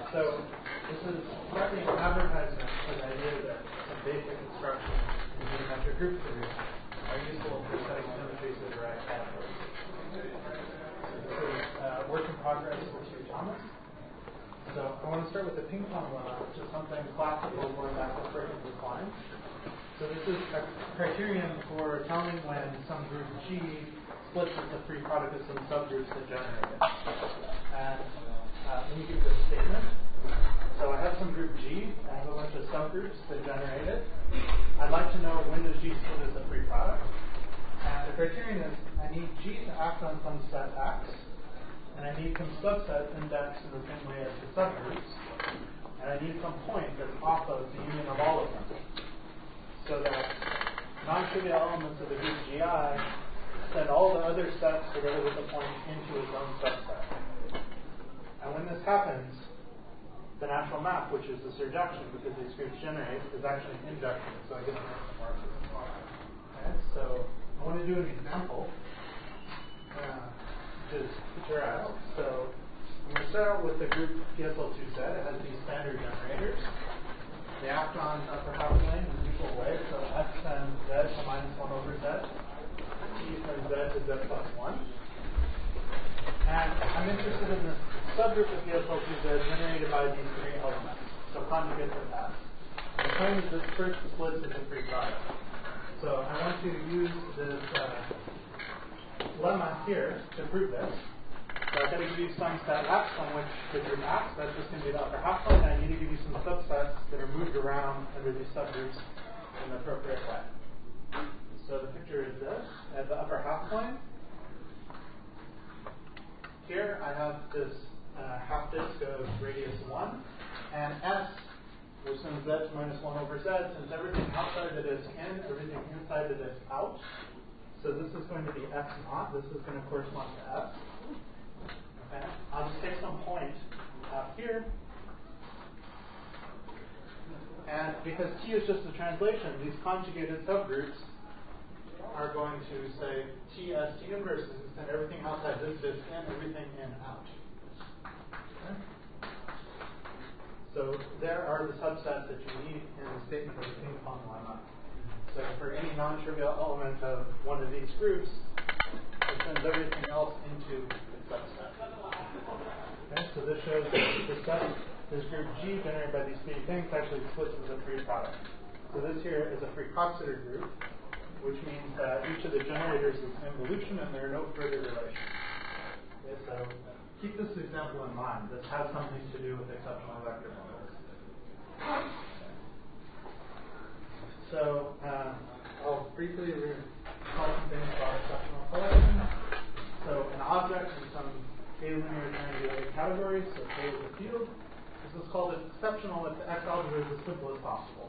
So this is partly an advertisement for the idea that some basic instructions in geometric group theory are useful for setting symmetries of the right categories. So this is work in progress for Q Thomas. So I want to start with the ping pong lemma, which is something classical going back to Fricke's decline. So this is a criterion for telling when some group G splits into free product of some subgroups that generate it. And let me give this statement. So I have some group G, I have a bunch of subgroups that generate it. I'd like to know when does G split as a free product. And the criterion is I need G to act on some set X, and I need some subset indexed in the same way as the subgroups, and I need some point that's off of the union of all of them, so that non-trivial elements of the group GI send all the other sets together with the point into its own subset. And when this happens, the natural map, which is the surjection because these groups generate, is actually an injection, so I get to make some marks. Okay, so I want to do an example to figure out. So I'm going to start out with the group PSL2Z. It has these standard generators. They act on upper half plane in the usual way, so x sends z to minus 1 over z, t sends z to z plus 1. And I'm interested in this subgroup of PSL2Z generated by these three elements, so conjugates of S. And the claim is this first splits into free product. So I want to use this lemma here to prove this. So I've got to give you some set X on which the group acts. That's just going to be the upper half plane. I need to give you some subsets that are moved around under these subgroups in the appropriate way. So the picture is this. At the upper half plane, here I have this half disk of radius 1, and S, which sends z to minus 1 over z, sends everything outside the disk in, everything inside the disk out. So this is going to be x naught. This is going to correspond to S. Okay. I'll just take some point out here. And because T is just a translation, these conjugated subgroups are going to say T as T inverse and send everything outside this disk in, everything in out. Okay. So there are the subsets that you need in the statement of the ping pong lemma. So for any non-trivial element of one of these groups, it sends everything else into its subset. Okay, so this shows that this group G generated by these three things actually splits as a free product. So this here is a free Coxeter group, which means that each of the generators is an involution and there are no further relations. Okay, so keep this example in mind. This has something to do with exceptional vector models. So I'll briefly talk some things about exceptional collection. So an object in some alinear triangulated category, so K is a field. This is called exceptional if the X algebra is as simple as possible.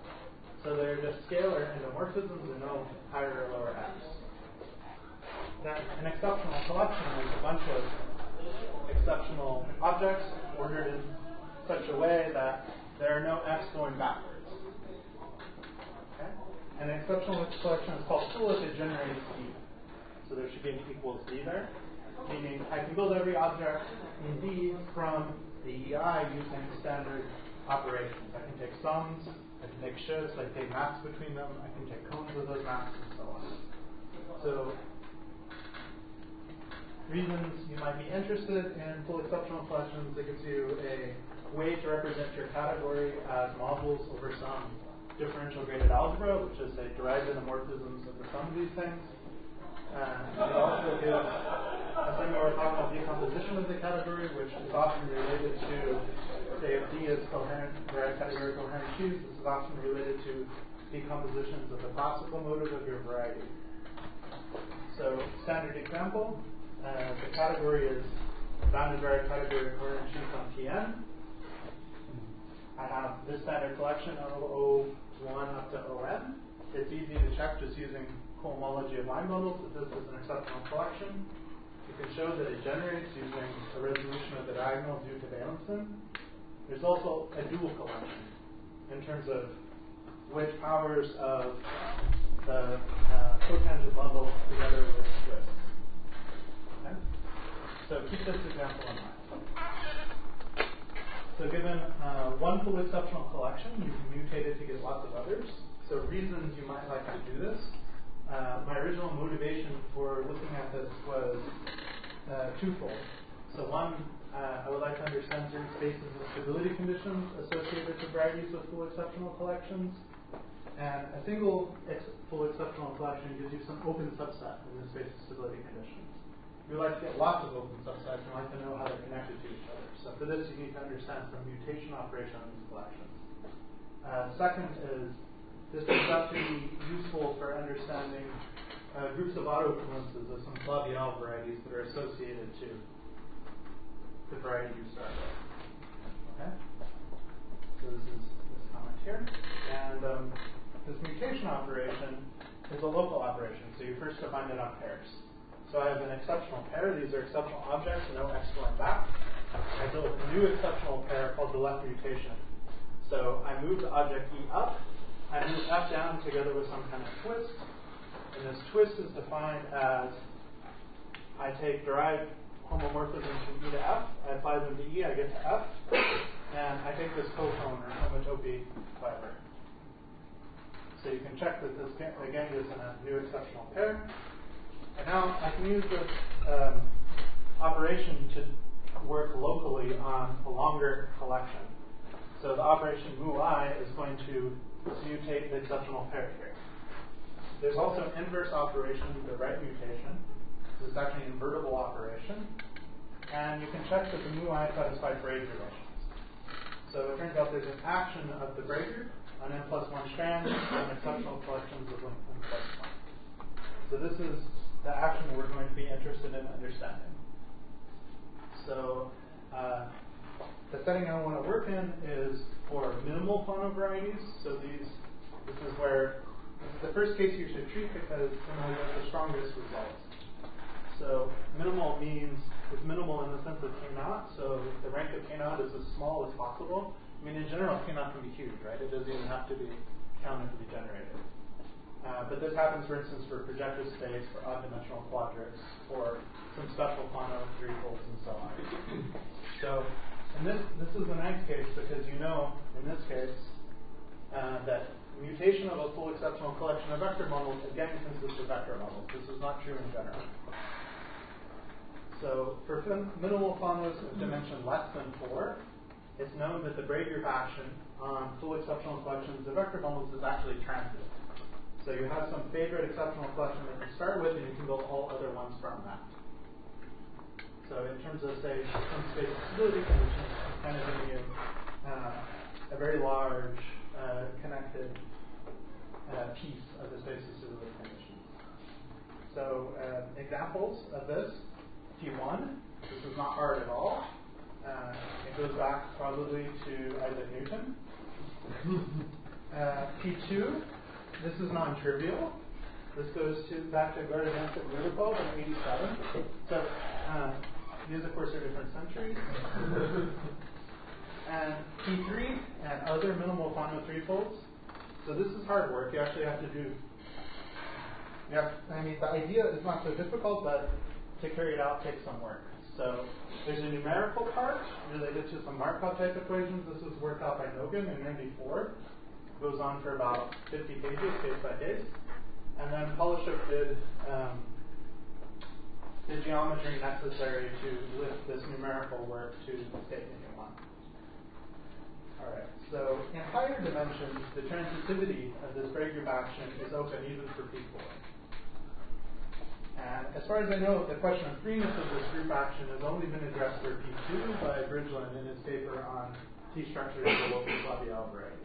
So they're just scalar endomorphisms and no higher or lower X. Then an exceptional collection is a bunch of exceptional objects ordered in such a way that there are no X going backwards. Okay? And an exceptional collection is called full if it generates D. So there should be an equals D there, meaning I can build every object in D from the EI using standard operations. I can take sums, I can take shifts, I can take maps between them, I can take cones of those maps, and so on. So reasons you might be interested in full exceptional collections, it gives you a way to represent your category as modules over some differential graded algebra, which is say derived endomorphisms of the sum of these things. It also gives a thing where we're talking about decomposition of the category, which is often related to, say, if D is coherent, variety category coherent Qs, this is often related to decompositions of the classical motive of your variety. So, standard example, the category is bounded variety category coherent Q from Tn. I have this standard collection O1 up to On. It's easy to check just using cohomology of line bundles that this is an exceptional collection. You can show that it generates using a resolution of the diagonal due to Valenson. There's also a dual collection in terms of which powers of the cotangent bundle together with twists. Okay? So keep this example in mind. So given one full exceptional collection, you can mutate it to get lots of others. So reasons you might like to do this. My original motivation for looking at this was twofold. So one, I would like to understand certain spaces of stability conditions associated with varieties with full exceptional collections. And a single full exceptional collection gives you some open subset in the space of stability conditions. You would like to get lots of open subsets and like to know how they're connected to each other. So for this, you need to understand some mutation operation on these collections. Second is, this turns out to be useful for understanding groups of autoequivalences of some Flavial varieties that are associated to the variety you start with. Okay? So this is this comment here. And this mutation operation is a local operation. So you first define it on pairs. So I have an exceptional pair. These are exceptional objects, no x going back. I build a new exceptional pair called the left mutation. So I move the object E up. I move F down together with some kind of twist. And this twist is defined as I take derived homomorphisms from E to F. I apply them to E. I get to F. And I take this cocone or homotopy fiber. So you can check that this, again, is in a new exceptional pair. And now I can use this operation to work locally on a longer collection. So the operation mu_i is going to mutate the exceptional pair here. There's also an inverse operation, the right mutation. This is actually an invertible operation. And you can check that the mu_i satisfies Brav relations. So it turns out there's an action of the Brav group on n+1 strands on exceptional collections of length n+1. So this is the action we're going to be interested in understanding. So the setting I want to work in is for minimal phono varieties. So this is where this is the first case you should treat because it will get the strongest results. So minimal means it's minimal in the sense of k0. So the rank of k0 is as small as possible. I mean, in general, k0 can be huge, right? It doesn't even have to be counted to be generated. But this happens, for instance, for projective space, for odd-dimensional quadrics, for some special phono threefolds, and so on. So, and this is a nice case because you know, in this case, that mutation of a full exceptional collection of vector bundles again consists of vector bundles. This is not true in general. So, for minimal phonos of dimension less than 4, it's known that the Brav group action on full exceptional collections of vector bundles is actually transitive. So you have some favorite exceptional collection that you start with, and you can build all other ones from that. So in terms of, say, some space stability conditions, it's kind of giving you a very large connected piece of the space of stability conditions. So examples of this, T1, this is not hard at all. It goes back probably to Isaac Newton. T2, this is non-trivial. This goes back to Gardner and Rudolph in 87. So these, of course, are different centuries. And T3 and other minimal phono threefolds. So this is hard work. You actually have to do. I mean, the idea is not so difficult, but to carry it out takes some work. So there's a numerical part related to some Markov type equations. This was worked out by Nogin in 94. Goes on for about 50 pages, case by case. And then Polishuk did the geometry necessary to lift this numerical work to the state that you want. All right, so in higher dimensions, the transitivity of this Brav group action is open even for P4. And as far as I know, the question of freeness of this group action has only been addressed for P2 by Bridgeland in his paper on T structures of local Flavial varieties.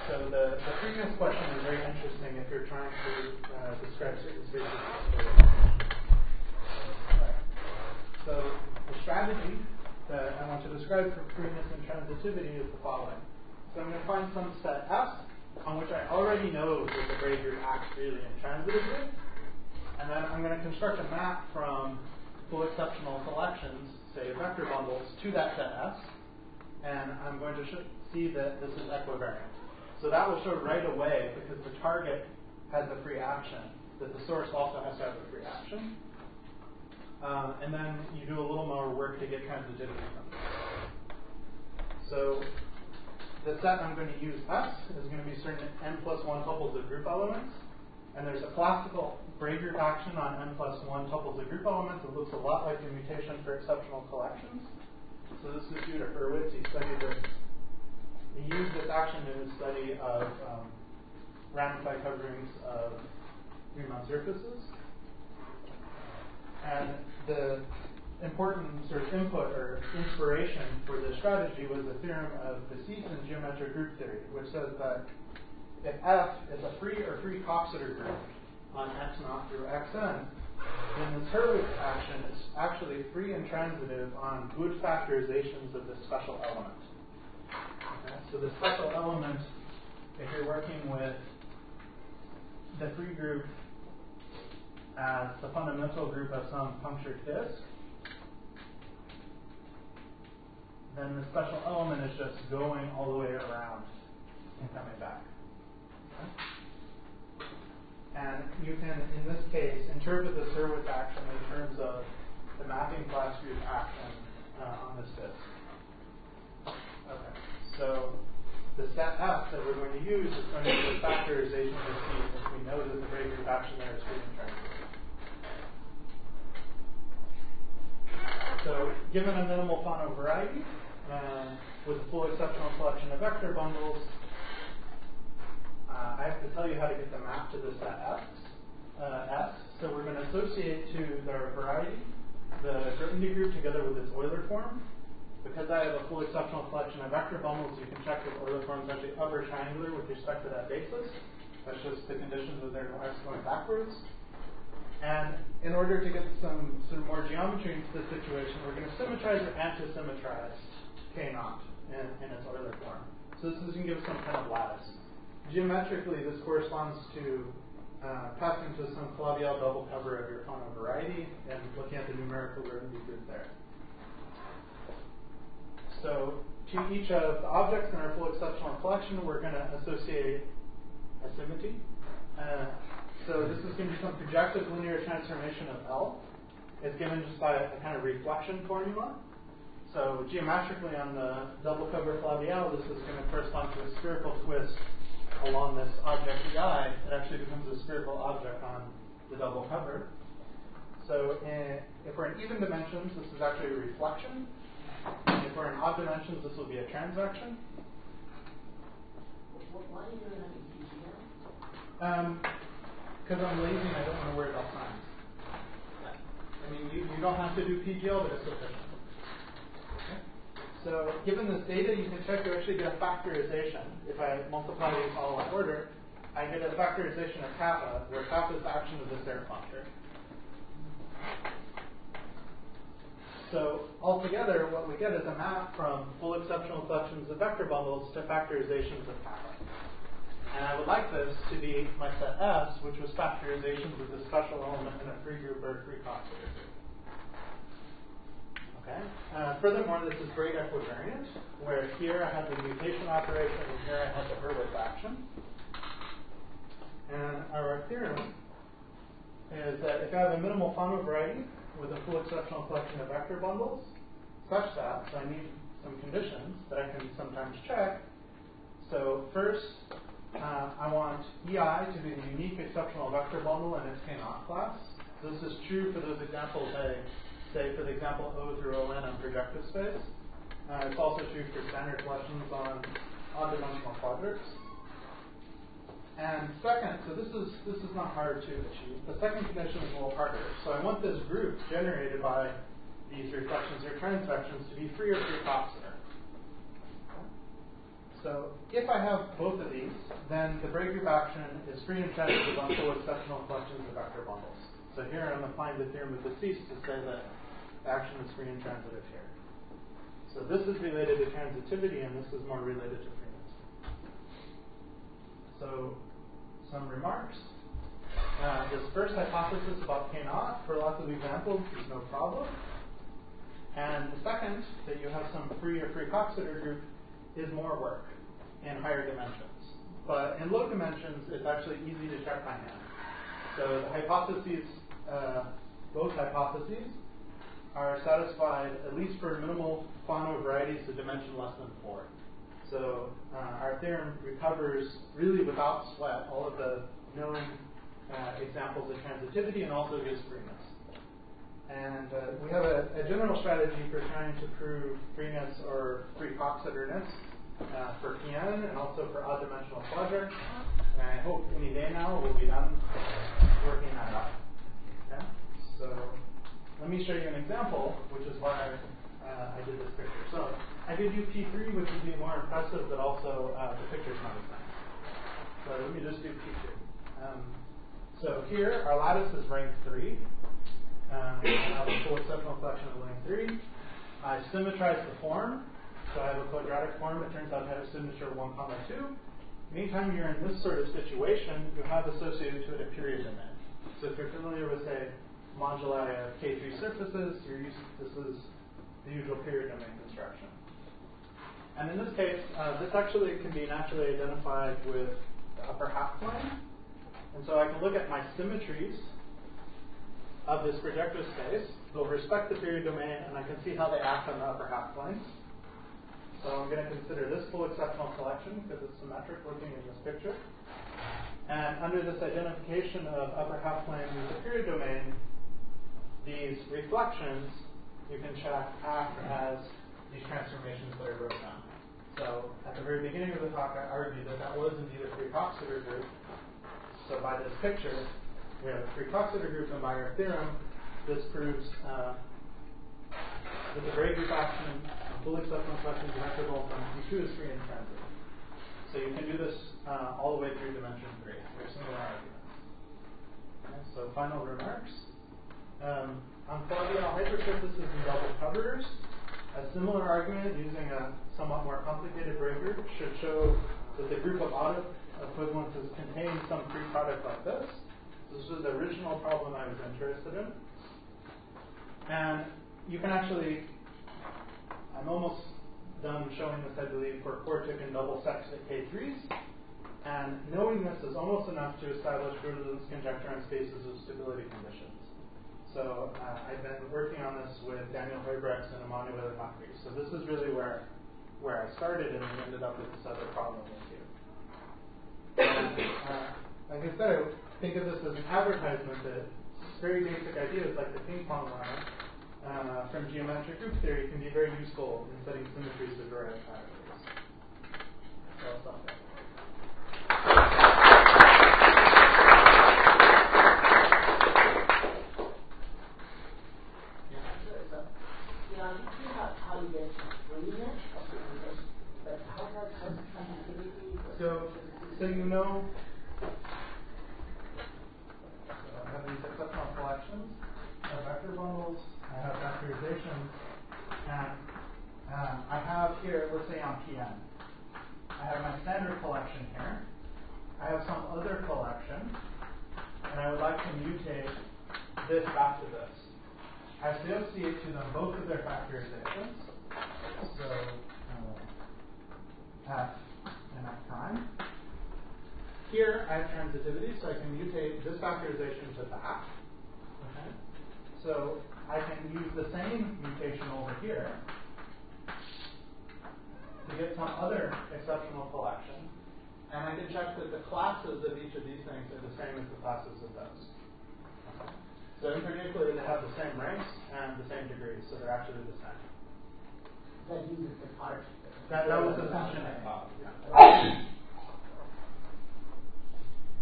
So the freeness question is very interesting if you're trying to describe certain spaces of stability. Right. So the strategy that I want to describe for freeness and transitivity is the following. So I'm going to find some set S on which I already know that the Brav group acts freely and transitively. And then I'm going to construct a map from full exceptional collections, say vector bundles, to that set S. And I'm going to see that this is equivariant. So that will show right away, because the target has a free action, that the source also has to have a free action. And then you do a little more work to get transitivity from this. So the set I'm going to use S is going to be certain n plus 1 tuples of group elements. And there's a classical Brav group action on n plus 1 tuples of group elements. It looks a lot like the mutation for exceptional collections. So this is due to Hurwitz. He studied this. He used this action in his study of ramified coverings of Riemann surfaces. And the important sort of input or inspiration for this strategy was the theorem of Bassis in geometric group theory, which says that if F is a free or free Coxeter group on x0 through xn, then this Hurwitz action is actually free and transitive on good factorizations of this special element. Okay? So the special element, if you're working with the free group as the fundamental group of some punctured disk, then the special element is just going all the way around and coming back. Okay? And you can, in this case, interpret this Hurwitz action in terms of the mapping class group action on this disk. Okay, so the set F that we're going to use is going to be the factorization of C, since we know that the Brav group action there is free and transitive. So given a minimal Fano variety, with a full exceptional collection of vector bundles, I have to tell you how to get the map to the set S. So we're going to associate to their variety the certainty group together with its Euler form. Because I have a full exceptional collection of vector bundles, you can check that Euler form is actually upper triangular with respect to that basis. That's just the conditions of their x going backwards. And in order to get some sort of more geometry into this situation, we're going to symmetrize or antisymmetrize K0 in its Euler form. So this is going to give some kind of lattice. Geometrically, this corresponds to passing to some Flavial double cover of your Fano variety and looking at the numerical certainty group there. So to each of the objects in our full exceptional collection, we're going to associate a symmetry. So this is going to be some projective linear transformation of L. It's given just by a kind of reflection formula. So geometrically on the double cover Flavial, this is going to correspond to a spherical twist along this object EI. It actually becomes a spherical object on the double cover. So if we're in even dimensions, this is actually a reflection. And if we're in odd dimensions, this will be a transaction. Why are you doing that in PGL? Because I'm lazy and I don't want to worry about signs. I mean, you don't have to do PGL, but it's sufficient. Okay? So given this data, you can check to actually get a factorization. If I multiply these all in order, I get a factorization of kappa, where kappa is the action of this air functor. So altogether, what we get is a map from full exceptional collections of vector bundles to factorizations of kappa. And I would like this to be my set S, which was factorizations of the special element in a free group or a free Coxeter group. Okay. Furthermore, this is great equivariant, where here I have the mutation operation and here I have the Hurwitz action. And our theorem is that if I have a minimal Fano variety with a full exceptional collection of vector bundles, such that, so I need some conditions that I can sometimes check. So first, I want EI to be the unique exceptional vector bundle in its K0 class. So this is true for those examples I say for the example O through ON on projective space. It's also true for standard collections on odd-dimensional quadrics. And second, so this is not hard to achieve. The second condition is a little harder. So I want this group generated by these reflections or transvections to be free or free Coxeter. So if I have both of these, then the Brav group action is free and transitive on full exceptional collections of vector bundles. So here I'm applying the theorem of Bassis to say that the action is free and transitive here. So this is related to transitivity, and this is more related to freeness. So some remarks. This first hypothesis about K0 for lots of examples is no problem. And the second, that you have some free or free Coxeter group, is more work in higher dimensions. But in low dimensions, it's actually easy to check by hand. So the hypotheses, both hypotheses, are satisfied, at least for minimal quantum varieties, to dimension less than 4. So our theorem recovers, really without sweat, all of the known examples of transitivity and also gives freeness. And we have a general strategy for trying to prove freeness or free Coxeter-ness for PN and also for odd-dimensional quadric. And I hope any day now we'll be done working that out. Okay? So let me show you an example, which is why I did this picture. So I did you P3, which would be more impressive, but also the picture's not as nice. So let me just do P2. So here, our lattice is rank 3. I have a full exceptional collection of rank 3. I symmetrize the form. So I have a quadratic form. It turns out to have a signature 1, 2. Anytime you're in this sort of situation, you have associated to it a period domain. So if you're familiar with, say, moduli of K3 surfaces, this is the usual period domain construction. And in this case, this actually can be naturally identified with the upper half plane. And so I can look at my symmetries of this projective space. They'll respect the period domain, and I can see how they act on the upper half planes. So I'm going to consider this full exceptional collection because it's symmetric looking in this picture. And under this identification of upper half plane with the period domain, these reflections you can check act as these transformations that I wrote down. So at the very beginning of the talk, I argued that that was indeed a free Coxeter group. So by this picture, we have a free Coxeter group, and by our theorem, this proves that the Brav refraction of full exceptional collection symmetrical from P2 is free in transit. So you can do this all the way through dimension 3. There's similar arguments. Okay, so final remarks. On Flavial hypersurfaces and double covers, a similar argument using a somewhat more complicated breaker should show that the group of odd equivalences contains some free product like this. This was the original problem I was interested in. And you can actually, I'm almost done showing this, I believe, for quartic and double sextet K3s. And knowing this is almost enough to establish Grothendieck's conjecture on spaces of stability conditions. So I've been working on this with Daniel Heubrechts and Emmanuel Macri. So this is really where I started, and we ended up with this other problem with you. And, like I said, I think of this as an advertisement that very basic ideas like the ping pong line from geometric group theory can be very useful in setting symmetries of derived categories. So I'll stop there. How you get freeness, but how does transitivity? So you know, I have these exceptional collections of vector bundles. I have vectorizations, and I have here, let's say on Pn, I have my standard collection here. I have some other collection, and I would like to mutate this back to this. I associate to them both of their factorizations. So F and F prime. Here I have transitivity, so I can mutate this factorization to that. Okay. So I can use the same mutation over here to get some other exceptional collection, and I can check that the classes of each of these things are the same as the classes of those. Okay. So in particular, they have the same ranks and the same degrees, so they're actually the same. That uses the part. That was the assumption I thought. Yeah.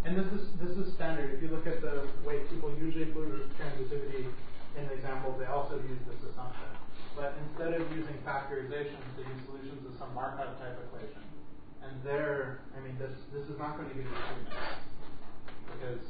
And this is standard. If you look at the way people usually prove transitivity in the examples, they also use this assumption. But instead of using factorizations, they use solutions of some Markov type equation. And this is not going to give you freeness, because